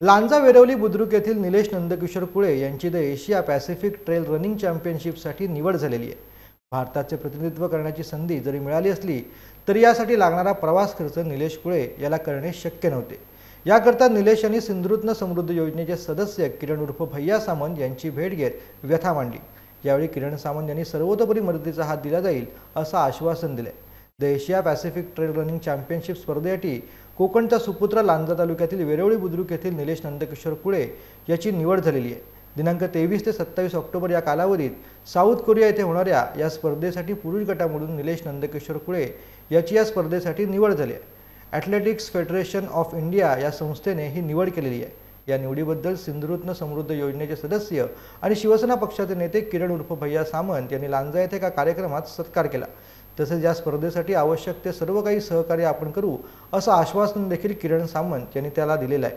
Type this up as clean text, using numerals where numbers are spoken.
लांजा वेरवली बुद्रुक येथील निलेश नंदकिशोर कुळे यांची the Asia Pacific trail running चॅम्पियनशिपसाठी निवड झालेली आहे। भारताचे प्रतिनिधित्व करण्याची संधी जरी मिळाली असली तरी यासाठी लागणारा प्रवास खर्च निलेश कुळे याला करणे शक्य नव्हते। याकरता निलेश यांनी सिंधुरत्न समृद्धी योजनेचे सदस्य किरण उर्फ भैया सामंत यांची भेट घेत व्यथा मांडली। यावेळी किरण सामंत यांनी सर्वतोपरी मदतीचा हात दिला जाईल असं आश्वासन दिले। The Asia Pacific trail running championship स्पर्धेसाठी कोकणचा सुपुत्र लांजा तालुक्यातील वेरवली बुद्रुक येथील निलेश नंदकिशोर कुळे याची निवड झालेली आहे। दिनांक 23 ते 27 ऑक्टोबर या कालावधीत साऊथ कोरिया येथे होणाऱ्या या स्पर्धेसाठी पुरुष गटामधून निलेश नंदकिशोर कुळे याची या स्पर्धेसाठी निवड झाली आहे। ॲथलेटिक्स फेडरेशन ऑफ इंडिया या संस्थेने ही निवड केलेली आहे। या निवडीबद्दल सिंधुरत्न समृद्ध योजनेचे सदस्य आणि शिवसेना पक्षाचे नेते किरण उर्फ भैया सामंत यांनी लांजा येथे एका कार्यक्रमात सत्कार केला। तसेच या स्पर्धेसाठी आवश्यक ते सर्व काही सहकार्य आपण करू असं आश्वासन देखील किरण सामंत यांनी त्याला दिलेलं आहे।